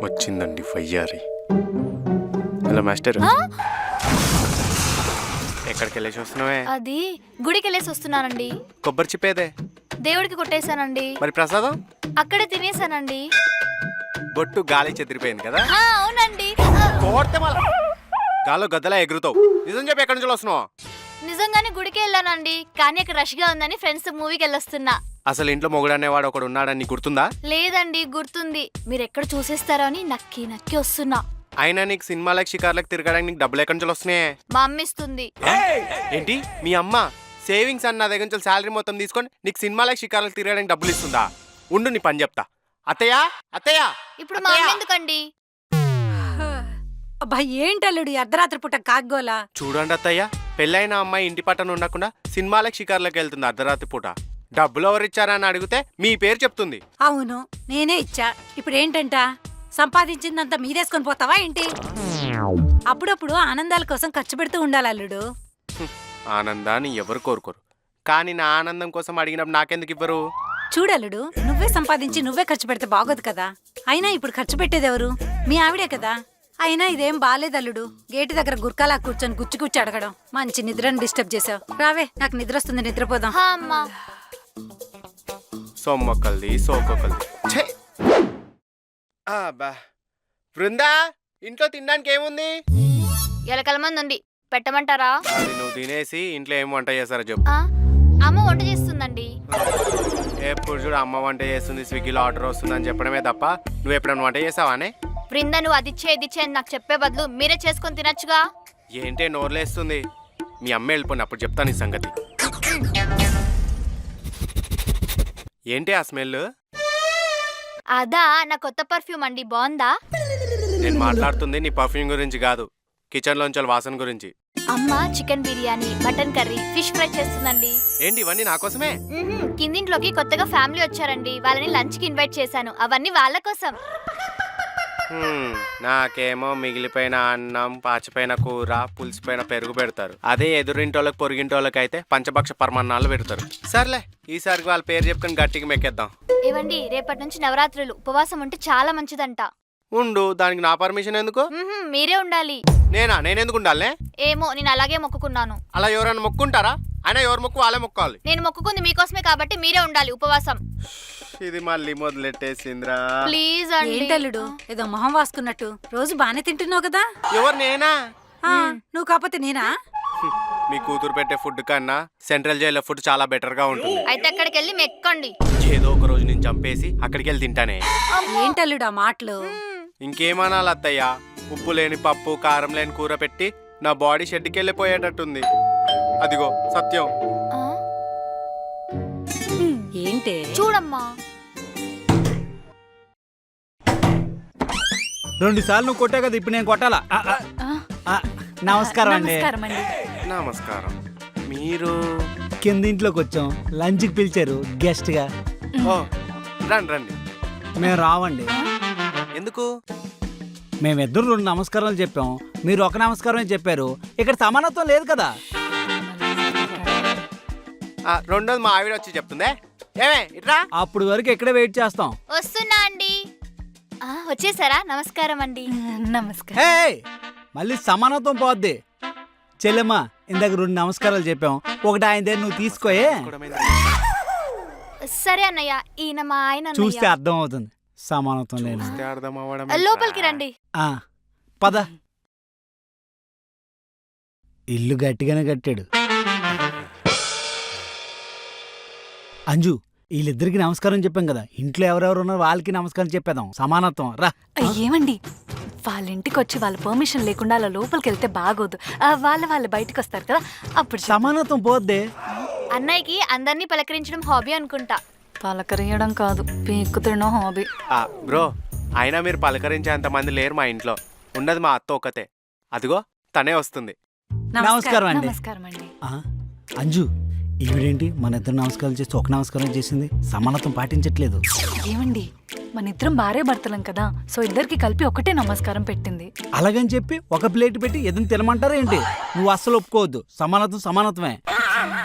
వచ్చిందండి ఫయ్యారి. Hello master, ఎక్కడికి వెళ్ళేసి వస్తున్నావే? అది గుడికి వెళ్ళేసి వస్తున్నానండి. కొబ్బరి చిప్పేదే? దేవుడికి కొట్టేశానండి. మరి ప్రసాదం? అక్కడే తినేసానండి. బొట్టు గాలి చెదిరిపోయింది కదా? అవునండి. కోడితే మళ్ళా గాల్లో గద్దలా ఎగురుతావు. నిజం చెప్పి ఎక్కడి నుంచి వస్తున్నావు? నిజంగానే గుడికి వెళ్ళానండి, కానీ అక్కడ రష్ గా ఉందని ఫ్రెండ్స్ మూవీకి వెళ్ళొస్తున్నా. అసలు ఇంట్లో మొగుడు అనేవాడు ఒకడు ఉన్నాడని గుర్తుందా? లేదండి, గుర్తుంది. మీరు ఎక్కడ చూసేస్తారో అని నక్కి నక్కి వస్తున్నా. అయినా నీకు సినిమాలకు షికార్లకు తిరగడానికి నీకు డబ్బులు ఎక్కడి నుంచి వస్తున్నాయి? మా అమ్మ ఇస్తుంది. ఏంటి మీ అమ్మ సేవింగ్స్ అన్న దగ్గర నుంచి శాలరీ మొత్తం తీసుకొని నీకు సినిమాలకు షికార్లకు తిరగడానికి డబ్బులు ఇస్తుందా? ఉండు నీ పని చెప్తా. అత్తయ్య అత్తయ్య. ఇప్పుడు మా అమ్మ ఎందుకండి? అబ్బా ఏంటల్లుడు అర్ధరాత్రి పూట కాగ్గోలా? చూడండి అత్తయ్య, పెళ్ళైన అమ్మాయి ఇంటి పట్టణ ఉండకుండా సినిమాలకు షికార్లకు వెళ్తుంది అర్ధరాత్రి పూట. డబ్బులు ఎవరిచ్చారా అని అడిగితే మీ పేరు చెప్తుంది. అవును, నేనే ఇచ్చా. ఇప్పుడు ఏంటంట, సంపాదించిందంతా మీదేసుకొని పోతావా ఏంటి? అప్పుడప్పుడు ఆనందాల కోసం ఖర్చు పెడుతూ ఉండాలి అల్లుడు. ఆనందాన్ని ఎవరు కోరుకోరు, కానీ నా ఆనందం కోసం అడిగినప్పుడు నాకెందుకు ఇవ్వరు? చూడల్లుడు, నువ్వే సంపాదించి నువ్వే ఖర్చు పెడితే బాగోదు కదా. అయినా ఇప్పుడు ఖర్చు పెట్టేది ఎవరు? మీ ఆవిడే కదా. అయినా ఇదేం బాలేదల్లుడు, గేటు దగ్గర గుర్కాలా కూర్చొని గుచ్చి గుచ్చి అడగడం. మంచి నిద్రను డిస్టర్బ్ చేసావు. రావే, నాకు నిద్ర వస్తుంది, నిద్రపోదాం. అమ్మా సొమ్మొక్కల్ది సోకొక్కల్ది. బృందా, ఇంట్లో తినడానికి ఏముంది? ఎలకల మంది ఉంది, పెట్టమంటారా? అది నువ్వు తినేసి ఇంట్లో ఏం వంట చేస్తారో చెప్పు. అమ్మ వంట చేస్తుందండి. ఎప్పుడు చూడు అమ్మ వంట చేస్తుంది, స్విగ్గీలో ఆర్డర్ వస్తుంది అని చెప్పడమే తప్ప నువ్వు ఎప్పుడైనా వంట చేసావానే? బృందా, నువ్వు అది ఇచ్చే అని నాకు చెప్పే బదులు మీరే చేసుకొని తినొచ్చుగా. ఏంటే నోర్లేస్తుంది? మీ అమ్మ వెళ్ళిపోయిన అప్పుడు చెప్తాను ఈ సంగతి. ఏంటి ఆ స్మెల్? అదా నా కొత్త పర్ఫ్యూమ్ అండి, బాగుందా? నేను మాట్లాడుతుంది నీ పర్ఫ్యూమ్ గురించి కాదు, కిచెన్ లోంచి వాసన గురించి. అమ్మ chicken biryani, mutton curry, fish fry చేస్తుందండి. ఏంటి ఇవన్నీ నా కోసమే? కిందింట్లోకి కొత్తగా ఫ్యామిలీ వచ్చారండి, వాళ్ళని లంచ్ కి ఇన్వైట్ చేశాను. అవన్నీ వాళ్ళ కోసం. నాకేమో మిగిలిపోయిన అన్నం, పాచిపోయిన కూర, పులిసిపోయిన పెరుగు పెడతారు. అదే ఎదురింటోళ్ళకి పొరిగింటోళ్ళకి అయితే పంచభక్ష పరమాన్నాలు పెడతారు. సర్లే, ఈసారికి వాళ్ళ పేరు చెప్పుకొని గట్టిగా మెక్కేద్దాం. ఏవండి, రేపటి నుంచి నవరాత్రులు, ఉపవాసం ఉంటే చాలా మంచిదంట. ఉండు, దానికి నా పర్మిషన్ ఎందుకు? మీరే ఉండాలి. నేనెందుకు ఉండాలే? ఏమో, నేను అలాగే మొక్కుకున్నాను. అలా ఎవరైనా మొక్కుంటారా? అయినా ఎవరు మొక్కు వాళ్ళే మొక్కాలి. నేను మొక్కుకుంది మీకోసమే కాబట్టి మీరే ఉండాలి ఉపవాసం. ఇది మళ్ళీ మొదలెట్టేసింద్రా. ప్లీజ్ అండి. ఏంటల్లుడు, ఏదో మొహం వాసుకున్నట్టు? రోజు బానే తింటున్నావు కదా. ఎవరు? నేనా? నువ్వు కాకపోతే నేనా? మీ కూతురు పెట్టే ఫుడ్ కన్నా సెంట్రల్ జైల్లో ఫుడ్ చాలా బెటర్ గా ఉంటుంది. అయితే అక్కడికి వెళ్ళి మెక్కండి. ఏదో ఒక రోజు నేను చంపేసి అక్కడికి వెళ్ళి తింటానే. ఏంటల్లుడు ఆ మాటలు? ఇంకేమనాలి అత్తయ్య, ఉప్పు లేని పప్పు, కారం లేని కూర పెట్టి నా బాడీ షెడ్కి వెళ్ళిపోయేటట్టుంది. అదిగో సత్యం. ఏంటే? చూడమ్మా. 2 సార్లు నువ్వు కొట్టా కదా, ఇప్పుడు నేను కొట్టాలా? నమస్కారం అండి. నమస్కారం. మీరు కిందింట్లోకి వచ్చాం, లంచ్కి పిలిచారు గెస్ట్ గా. ఓ రండి రండి. మేము రావండి. ఎందుకు? మేమిద్దరు 2 నమస్కారాలు చెప్పాం, మీరు ఒక నమస్కారమే చెప్పారు. ఇక్కడ సమానత్వం లేదు కదా. రెండోది మా ఆవిడ వచ్చి చెప్తుందే. ఏమే ఇట్రా. అప్పుడు వరకు ఇక్కడే వెయిట్ చేస్తాం. వస్తున్నా అండి. వచ్చేసారా? నమస్కారం అండి. నమస్కారం. హే, మళ్ళీ సమానత్వం పోద్ది. చెల్లెమ్మా, ఇందాక 2 నమస్కారాలు చెప్పాం, ఒకటి ఆయన దగ్గర నువ్వు తీసుకోయే. సరే అన్నయ్య, ఈయన మా ఆయన. చూస్తే అర్థం అవుతుంది సమానత్వం లేదు. లోపలికి రండి. పద. ఇల్లు గట్టిగానే కట్టాడు. అంజు, వీళ్ళిద్దరికి నమస్కారం చెప్పాం కదా, ఇంట్లో ఎవరెవరు ఉన్నారో వాళ్ళకి నమస్కారం చెప్పేద్దాం. సమానత్వం రా. ఏమండి, వాళ్ళ ఇంటికి వచ్చి వాళ్ళ పర్మిషన్ లేకుండా అలా లోపలికి వెళ్తే బాగోదు. వాళ్ళు బయటకు వస్తారు కదా, అప్పుడు సమానత్వం పోద్దే. అన్నయ్యకి అందరినీ పలకరించడం హాబీ అనుకుంటా. పలకరియడం కాదు, పీక్కు తినడం హాబీ. బ్రో, అయినా మీరు పలకరించేంత మంది లేరు మా ఇంట్లో. ఉన్నది మా అత్త ఒకతే. అదిగో తనే వస్తుంది. నమస్కారం అండి. నమస్కారం అండి. అంజు, ఈవిడేంటి మన ఇద్దరు నమస్కారం చేసి ఒక నమస్కారం చేసింది? సమానత్వం పాటించట్లేదు. ఏమండి, మన ఇద్దరం భార్య భర్తలం కదా, సో ఇద్దరికి కలిపి ఒకటే నమస్కారం పెట్టింది. అలాగని చెప్పి ఒక ప్లేట్ పెట్టి ఏదైనా తినమంటారా ఏంటి? నువ్వు అస్సలు ఒప్పుకోవద్దు. సమానత్వం సమానత్వమే.